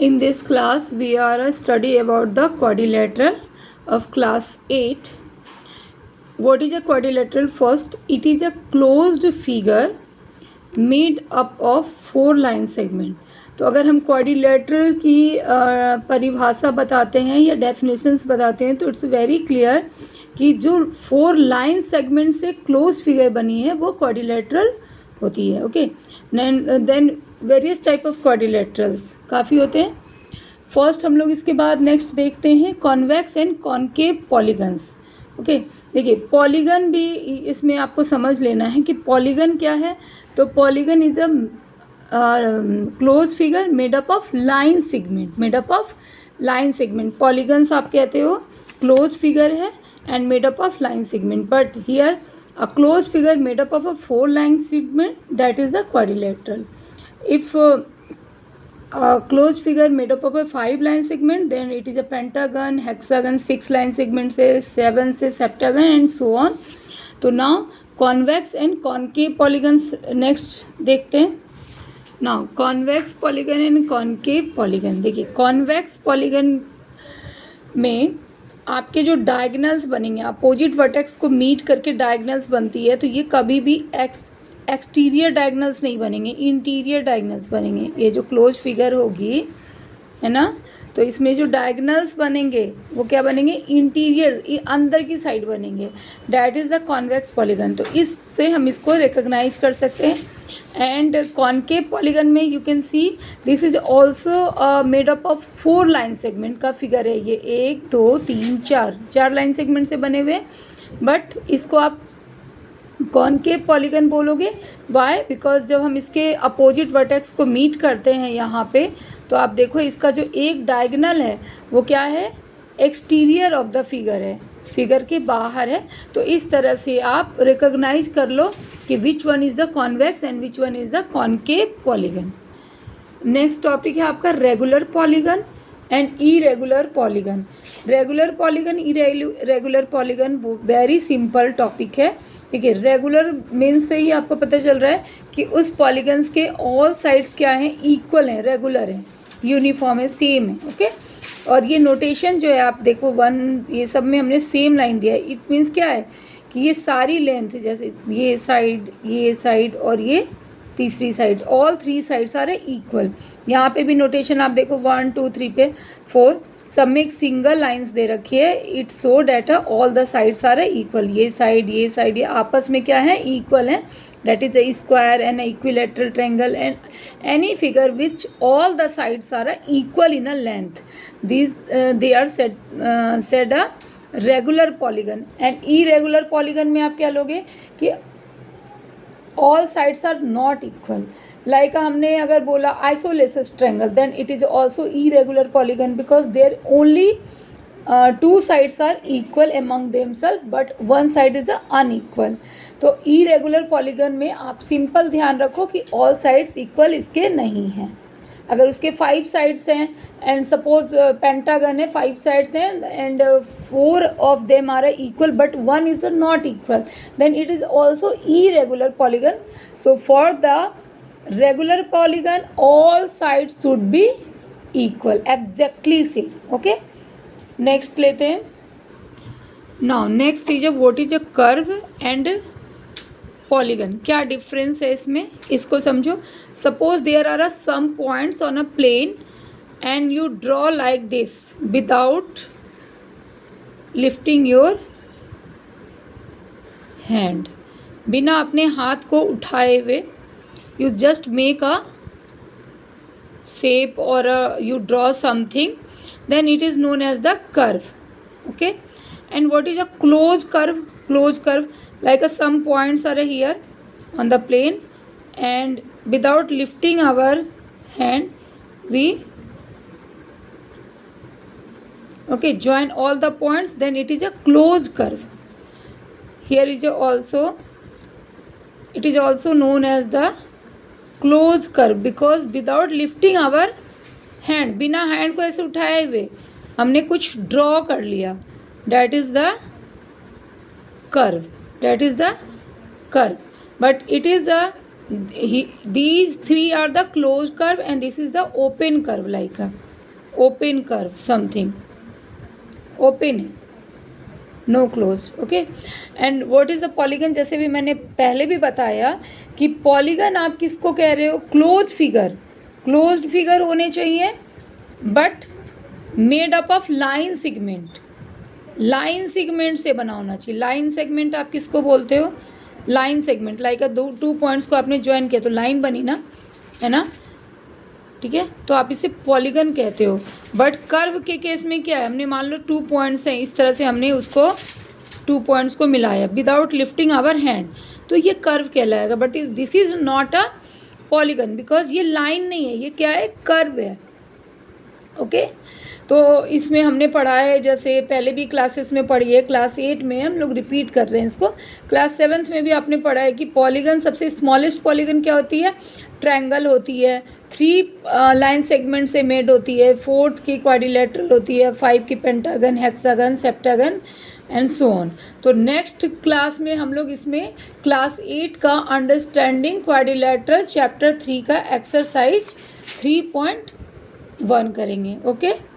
In this class, we are study about the quadrilateral of class 8. What is a quadrilateral? First, it is a closed figure made up of 4 line segment. तो अगर हम quadrilateral की परिभाषा बताते हैं या definitions बताते हैं तो इट्स वेरी क्लियर कि जो 4 लाइन सेगमेंट से क्लोज फिगर बनी है वो क्वाड्रिलेटरल होती है. Okay, then various type of quadrilaterals काफ़ी होते हैं. फर्स्ट हम लोग इसके बाद नेक्स्ट देखते हैं convex and concave polygons. Okay, देखिए पॉलीगन भी इसमें आपको समझ लेना है कि पॉलीगन क्या है. तो polygon is a close figure made up of line segment. Polygons आप कहते हो क्लोज फिगर है and made up of line segment, but here a closed figure made up of a 4 line segment, that is the quadrilateral. If a closed figure made up of a 5 line segment, then it is a pentagon, hexagon, 6 line segment से 7 से septagon and so on. तो now convex and concave polygons next देखते हैं. now convex polygon and concave polygon. देखिए convex polygon में आपके जो diagonals बनेंगे, अपोजिट वर्टेक्स को मीट करके डायगनल्स बनती है, तो ये कभी भी एक्सटीरियर डायगनल्स नहीं बनेंगे, इंटीरियर डायगनल्स बनेंगे. ये जो क्लोज फिगर होगी है ना, तो इसमें जो डायगनल्स बनेंगे वो क्या बनेंगे, इंटीरियर, अंदर की साइड बनेंगे. That is the convex polygon. तो इससे हम इसको रिकॉग्नाइज कर सकते हैं. एंड कॉन्केव पॉलीगन में you can see this is also made up of 4 line segment का फिगर है. ये 1 2 3 4 लाइन सेगमेंट से बने हुए, बट इसको आप कॉन्केव पॉलीगन बोलोगे. वाई? बिकॉज जब हम इसके अपोजिट वर्टेक्स को मीट करते हैं यहाँ पे, तो आप देखो इसका जो एक डायगनल है वो क्या है, एक्सटीरियर ऑफ द फिगर है, फिगर के बाहर है. तो इस तरह से आप रिकॉग्नाइज कर लो कि which one is the convex and which one is the concave polygon. Next topic है आपका regular polygon and irregular polygon. Regular polygon, irregular polygon very simple topic है. देखिए रेगुलर मीन्स से ही आपको पता चल रहा है कि उस पॉलीगन्स के ऑल साइड्स क्या हैं, इक्वल हैं, रेगुलर हैं, यूनिफॉर्म है, सेम है. ओके, और ये नोटेशन जो है आप देखो 1 ये सब में हमने सेम लाइन दिया है. इट मीन्स क्या है कि ये सारी लेंथ, जैसे ये साइड और ये तीसरी side, all 3 sides are equal. यहाँ पे भी नोटेशन आप देखो 1 2 3 पे 4 सब में एक सिंगल लाइंस दे रखी है. It so that all the sides are equal. ये साइड ये आपस में क्या है, इक्वल है. that is a square and a equilateral triangle and any figure which all the sides are equal in a length. These they are said a regular polygon. and irregular polygon में आप क्या लोगे कि all sides are not equal. like हमने अगर बोला isosceles triangle, then it is also irregular polygon because there only 2 sides are equal among themselves but one side is unequal. तो irregular polygon में आप सिंपल ध्यान रखो कि all sides equal इसके नहीं हैं. अगर उसके 5 साइड्स हैं एंड सपोज पेंटागन है, 5 साइड्स हैं and 4 of them are equal but 1 is not equal, then it is also irregular polygon. So for the regular polygon all sides should be equal, exactly same. Okay, next लेते हैं. Now next is what is a curve and polygon. क्या difference है इसमें, इसको समझो. Suppose there are some points on a plane and you draw like this without lifting your hand. बिना अपने हाथ को उठाए हुए you just make a shape और you draw something, then it is known as the curve. Okay, and what is a closed curve? Like some points are here on the plane and without lifting our hand we join all the points, then it is a closed curve. Here is it is also known as the closed curve because without lifting our hand, बिना hand को ऐसे उठाए हुए हमने कुछ draw कर लिया, that is the curve. But it is these 3 are the closed curve and this is the open curve. like open curve, something open है, no close, okay. And what is the polygon, जैसे भी मैंने पहले भी बताया कि polygon आप किसको कह रहे हो, क्लोज फिगर, क्लोज्ड फिगर होने चाहिए but made up of line segment, line segment से बना होना चाहिए। लाइन सेगमेंट आप किसको बोलते हो, लाइन सेगमेंट, लाइक दो 2 पॉइंट्स को आपने ज्वाइन किया तो लाइन बनी ना, है ना, ठीक है, तो आप इसे पॉलीगन कहते हो। बट कर्व के केस में क्या है, हमने मान लो 2 पॉइंट्स हैं, इस तरह से हमने उसको 2 पॉइंट्स को मिलाया विदाउट लिफ्टिंग आवर हैंड, तो ये कर्व कहलाएगा। But this is not a polygon because ये लाइन नहीं है, ये क्या है, कर्व है, ओके। तो इसमें हमने पढ़ा है, जैसे पहले भी क्लासेस में पढ़ी है, क्लास 8 में हम लोग रिपीट कर रहे हैं इसको, क्लास 7th में भी आपने पढ़ा है कि पॉलीगन, सबसे स्मॉलेस्ट पॉलीगन क्या होती है, ट्रायंगल होती है, 3 लाइन सेगमेंट से मेड होती है, 4th की क्वाड्रिलेटरल होती है, 5 की pentagon, hexagon, septagon and so on. तो नेक्स्ट क्लास में हम लोग इसमें क्लास 8 का अंडरस्टैंडिंग क्वाड्रिलेटरल चैप्टर 3 का एक्सरसाइज 3.1 करेंगे, ओके।